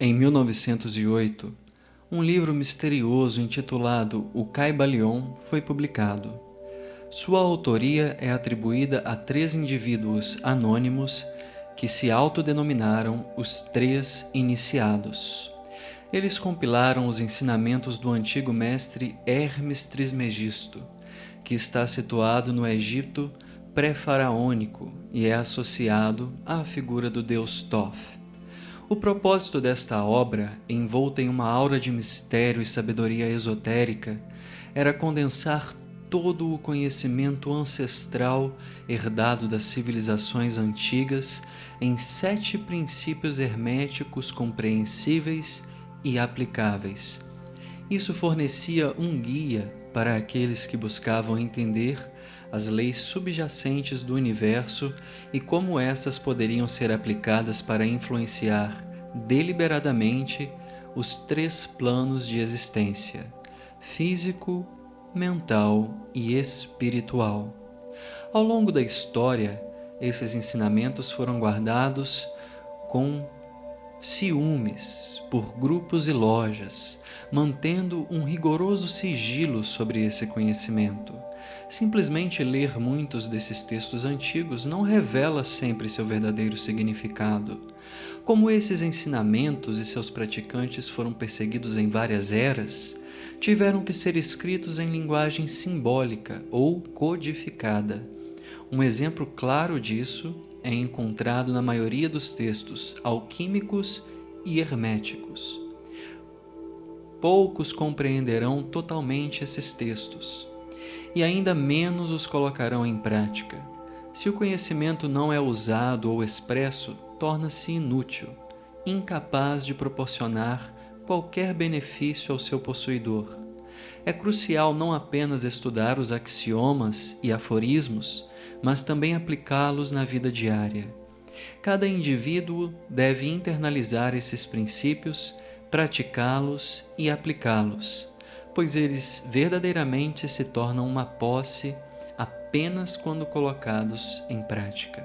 Em 1908, um livro misterioso intitulado O Caibalion foi publicado. Sua autoria é atribuída a 3 indivíduos anônimos que se autodenominaram os Três Iniciados. Eles compilaram os ensinamentos do antigo mestre Hermes Trismegisto, que está situado no Egito pré-faraônico e é associado à figura do deus Thoth. O propósito desta obra, envolta em uma aura de mistério e sabedoria esotérica, era condensar todo o conhecimento ancestral herdado das civilizações antigas em 7 princípios herméticos compreensíveis e aplicáveis. Isso fornecia um guia para aqueles que buscavam entender as leis subjacentes do universo e como essas poderiam ser aplicadas para influenciar deliberadamente os 3 planos de existência: físico, mental e espiritual. Ao longo da história, esses ensinamentos foram guardados com ciúmes por grupos e lojas, mantendo um rigoroso sigilo sobre esse conhecimento. Simplesmente ler muitos desses textos antigos não revela sempre seu verdadeiro significado. Como esses ensinamentos e seus praticantes foram perseguidos em várias eras, tiveram que ser escritos em linguagem simbólica ou codificada. Um exemplo claro disso é encontrado na maioria dos textos alquímicos e herméticos. Poucos compreenderão totalmente esses textos, e ainda menos os colocarão em prática. Se o conhecimento não é usado ou expresso, torna-se inútil, incapaz de proporcionar qualquer benefício ao seu possuidor. É crucial não apenas estudar os axiomas e aforismos, mas também aplicá-los na vida diária. Cada indivíduo deve internalizar esses princípios, praticá-los e aplicá-los, pois eles verdadeiramente se tornam uma posse apenas quando colocados em prática.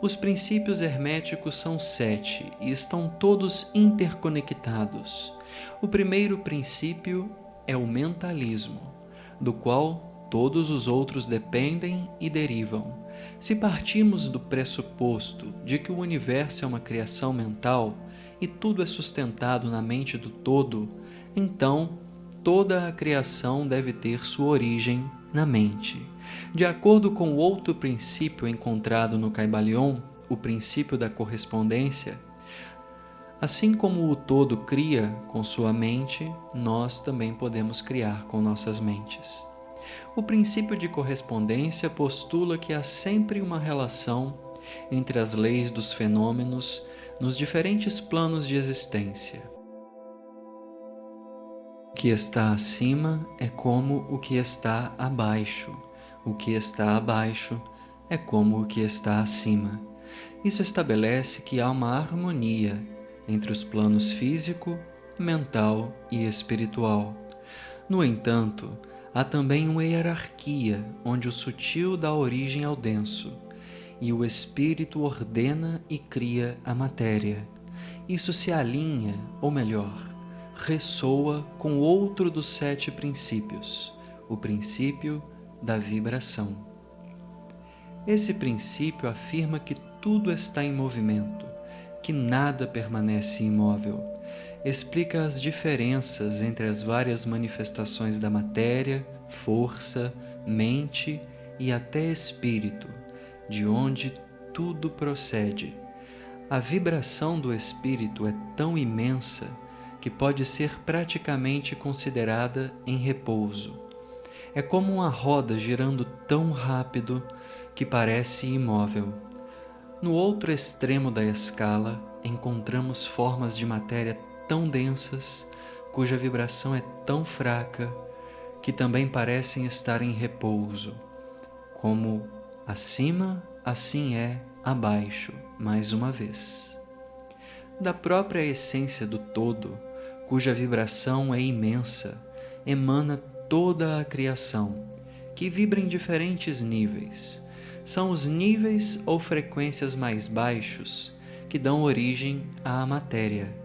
Os princípios herméticos são 7 e estão todos interconectados. O primeiro princípio é o mentalismo, do qual todos os outros dependem e derivam. Se partimos do pressuposto de que o universo é uma criação mental e tudo é sustentado na mente do todo, então toda a criação deve ter sua origem na mente. De acordo com o outro princípio encontrado no Caibalion, o princípio da correspondência, assim como o todo cria com sua mente, nós também podemos criar com nossas mentes. O princípio de correspondência postula que há sempre uma relação entre as leis dos fenômenos nos diferentes planos de existência. O que está acima é como o que está abaixo. O que está abaixo é como o que está acima. Isso estabelece que há uma harmonia entre os planos físico, mental e espiritual. No entanto, há também uma hierarquia onde o sutil dá origem ao denso e o espírito ordena e cria a matéria. Isso se alinha, ou melhor, ressoa com outro dos 7 princípios, o princípio da vibração. Esse princípio afirma que tudo está em movimento, que nada permanece imóvel. Explica as diferenças entre as várias manifestações da matéria, força, mente e até espírito, de onde tudo procede. A vibração do espírito é tão imensa que pode ser praticamente considerada em repouso. É como uma roda girando tão rápido que parece imóvel. No outro extremo da escala, encontramos formas de matéria tão densas, cuja vibração é tão fraca, que também parecem estar em repouso. Como acima, assim é abaixo, mais uma vez. Da própria essência do todo, cuja vibração é imensa, emana toda a criação, que vibra em diferentes níveis. São os níveis ou frequências mais baixos que dão origem à matéria.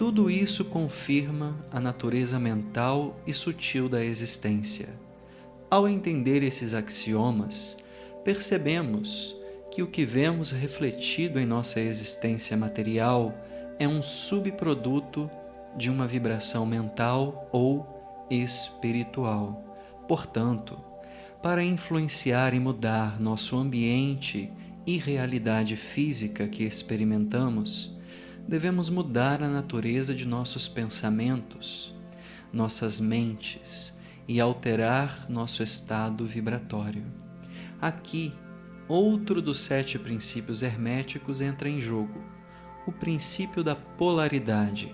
Tudo isso confirma a natureza mental e sutil da existência. Ao entender esses axiomas, percebemos que o que vemos refletido em nossa existência material é um subproduto de uma vibração mental ou espiritual. Portanto, para influenciar e mudar nosso ambiente e realidade física que experimentamos, devemos mudar a natureza de nossos pensamentos, nossas mentes e alterar nosso estado vibratório. Aqui, outro dos 7 princípios herméticos entra em jogo, o princípio da polaridade.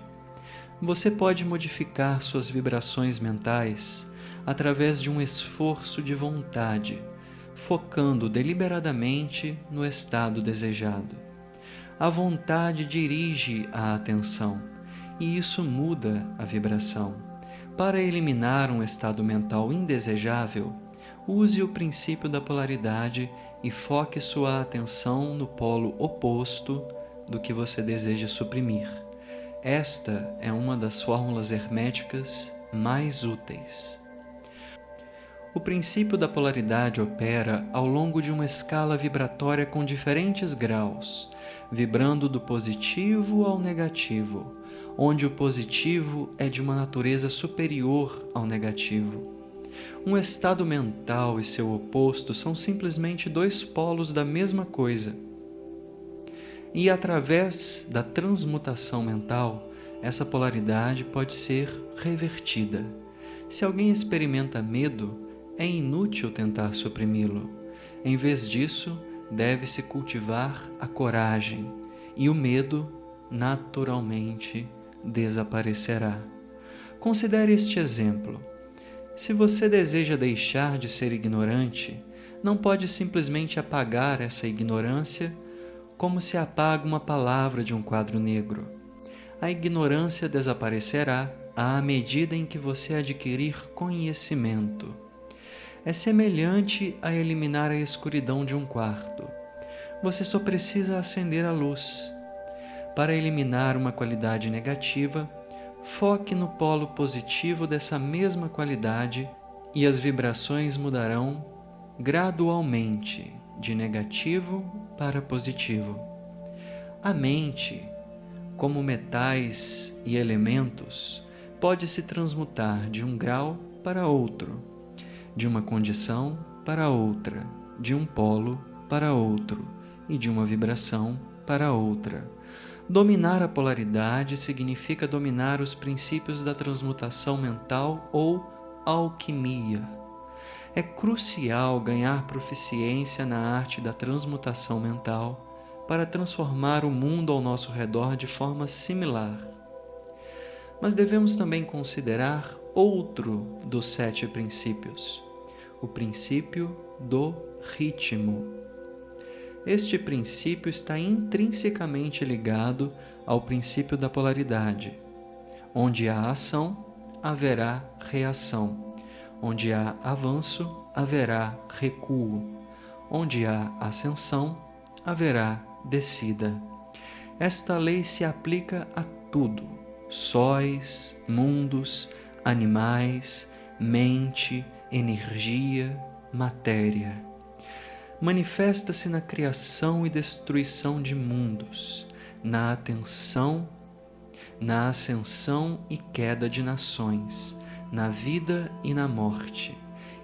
Você pode modificar suas vibrações mentais através de um esforço de vontade, focando deliberadamente no estado desejado. A vontade dirige a atenção, e isso muda a vibração. Para eliminar um estado mental indesejável, use o princípio da polaridade e foque sua atenção no polo oposto do que você deseja suprimir. Esta é uma das fórmulas herméticas mais úteis. O princípio da polaridade opera ao longo de uma escala vibratória com diferentes graus, vibrando do positivo ao negativo, onde o positivo é de uma natureza superior ao negativo. Um estado mental e seu oposto são simplesmente 2 polos da mesma coisa. E através da transmutação mental, essa polaridade pode ser revertida. Se alguém experimenta medo, é inútil tentar suprimi-lo. Em vez disso, deve-se cultivar a coragem, e o medo, naturalmente, desaparecerá. Considere este exemplo. Se você deseja deixar de ser ignorante, não pode simplesmente apagar essa ignorância como se apaga uma palavra de um quadro negro. A ignorância desaparecerá à medida em que você adquirir conhecimento. É semelhante a eliminar a escuridão de um quarto. Você só precisa acender a luz. Para eliminar uma qualidade negativa, foque no polo positivo dessa mesma qualidade e as vibrações mudarão gradualmente de negativo para positivo. A mente, como metais e elementos, pode se transmutar de um grau para outro, de uma condição para outra, de um polo para outro e de uma vibração para outra. Dominar a polaridade significa dominar os princípios da transmutação mental ou alquimia. É crucial ganhar proficiência na arte da transmutação mental para transformar o mundo ao nosso redor de forma similar. Mas devemos também considerar outro dos 7 princípios, o princípio do ritmo. Este princípio está intrinsecamente ligado ao princípio da polaridade. Onde há ação, haverá reação. Onde há avanço, haverá recuo. Onde há ascensão, haverá descida. Esta lei se aplica a tudo: sóis, mundos, animais, mente, energia, matéria. Manifesta-se na criação e destruição de mundos, na ascensão e queda de nações, na vida e na morte,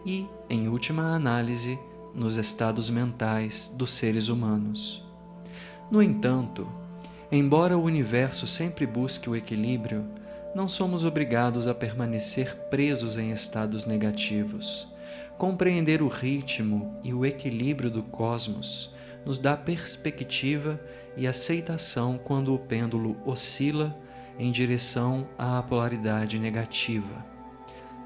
e, em última análise, nos estados mentais dos seres humanos. No entanto, embora o universo sempre busque o equilíbrio, não somos obrigados a permanecer presos em estados negativos. Compreender o ritmo e o equilíbrio do cosmos nos dá perspectiva e aceitação quando o pêndulo oscila em direção à polaridade negativa.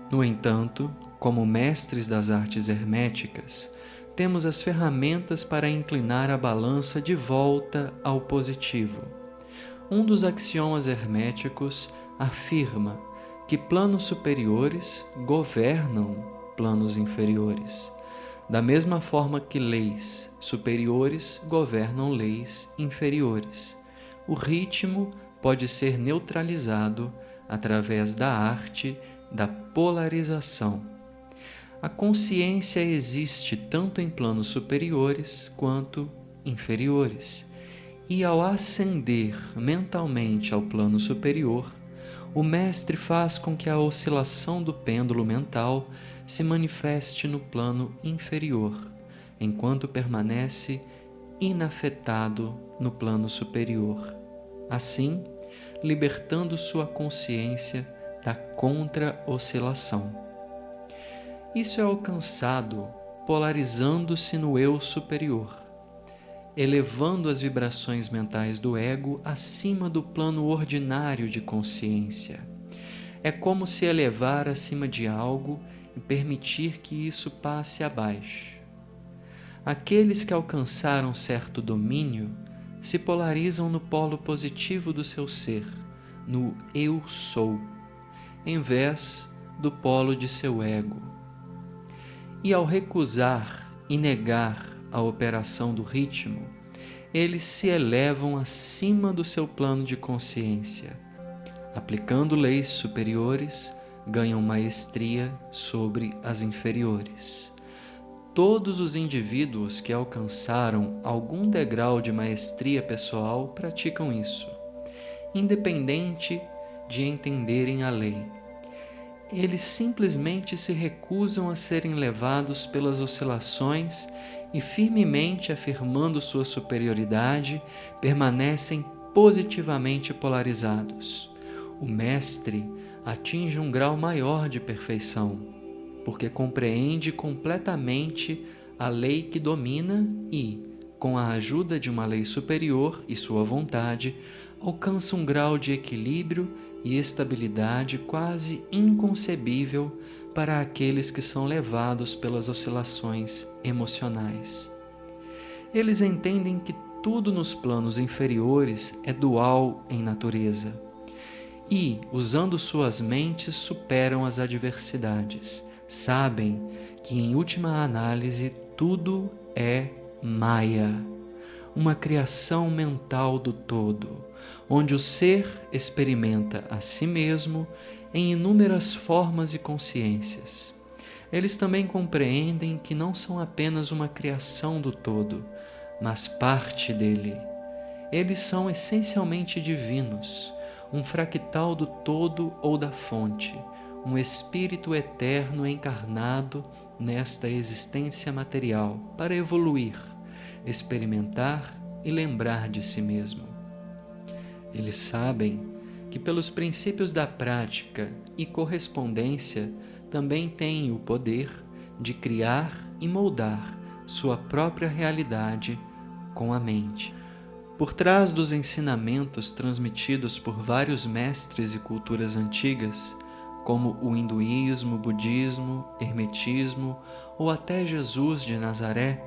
No entanto, como mestres das artes herméticas, temos as ferramentas para inclinar a balança de volta ao positivo. Um dos axiomas herméticos afirma que planos superiores governam planos inferiores, da mesma forma que leis superiores governam leis inferiores. O ritmo pode ser neutralizado através da arte da polarização. A consciência existe tanto em planos superiores quanto inferiores, e ao ascender mentalmente ao plano superior, o mestre faz com que a oscilação do pêndulo mental se manifeste no plano inferior, enquanto permanece inafetado no plano superior, assim libertando sua consciência da contra-oscilação. Isso é alcançado polarizando-se no eu superior, elevando as vibrações mentais do ego acima do plano ordinário de consciência. É como se elevar acima de algo e permitir que isso passe abaixo. Aqueles que alcançaram certo domínio se polarizam no polo positivo do seu ser, no eu sou, em vez do polo de seu ego. E ao recusar e negar a operação do ritmo, eles se elevam acima do seu plano de consciência. Aplicando leis superiores, ganham maestria sobre as inferiores. Todos os indivíduos que alcançaram algum degrau de maestria pessoal praticam isso, independente de entenderem a lei. Eles simplesmente se recusam a serem levados pelas oscilações e, firmemente afirmando sua superioridade, permanecem positivamente polarizados. O mestre atinge um grau maior de perfeição, porque compreende completamente a lei que domina e, com a ajuda de uma lei superior e sua vontade, alcança um grau de equilíbrio e estabilidade quase inconcebível para aqueles que são levados pelas oscilações emocionais. Eles entendem que tudo nos planos inferiores é dual em natureza e, usando suas mentes, superam as adversidades. Sabem que, em última análise, tudo é Maya, uma criação mental do todo, onde o ser experimenta a si mesmo em inúmeras formas e consciências. Eles também compreendem que não são apenas uma criação do todo, mas parte dele. Eles são essencialmente divinos, um fractal do todo ou da fonte, um espírito eterno encarnado nesta existência material para evoluir, experimentar e lembrar de si mesmo. Eles sabem que, pelos princípios da prática e correspondência, também têm o poder de criar e moldar sua própria realidade com a mente. Por trás dos ensinamentos transmitidos por vários mestres e culturas antigas, como o hinduísmo, budismo, hermetismo ou até Jesus de Nazaré,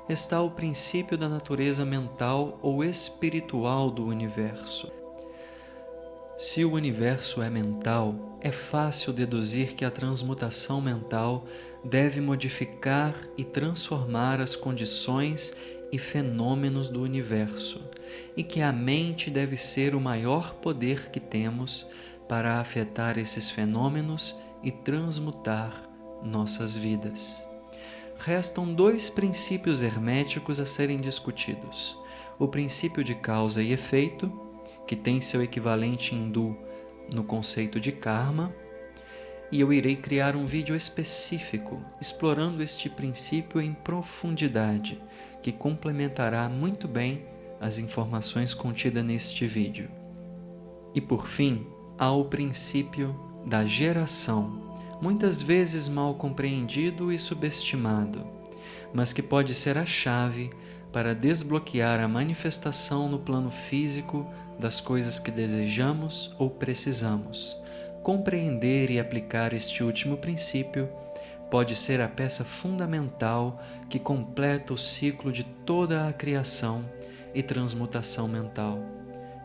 está o princípio da natureza mental ou espiritual do universo. Se o universo é mental, é fácil deduzir que a transmutação mental deve modificar e transformar as condições e fenômenos do universo, e que a mente deve ser o maior poder que temos para afetar esses fenômenos e transmutar nossas vidas. Restam dois princípios herméticos a serem discutidos: o princípio de causa e efeito, que tem seu equivalente hindu no conceito de karma, e eu irei criar um vídeo específico explorando este princípio em profundidade, que complementará muito bem as informações contidas neste vídeo. E por fim, há o princípio da geração, muitas vezes mal compreendido e subestimado, mas que pode ser a chave para desbloquear a manifestação no plano físico das coisas que desejamos ou precisamos. Compreender e aplicar este último princípio pode ser a peça fundamental que completa o ciclo de toda a criação e transmutação mental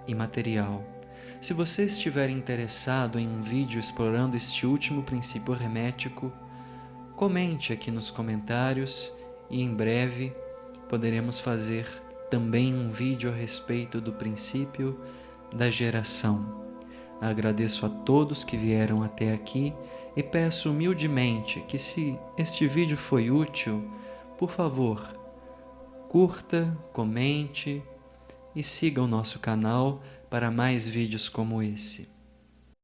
e material. Se você estiver interessado em um vídeo explorando este último princípio hermético, comente aqui nos comentários e em breve poderemos fazer também um vídeo a respeito do princípio da geração. Agradeço a todos que vieram até aqui e peço humildemente que, se este vídeo foi útil, por favor, curta, comente e siga o nosso canal para mais vídeos como esse.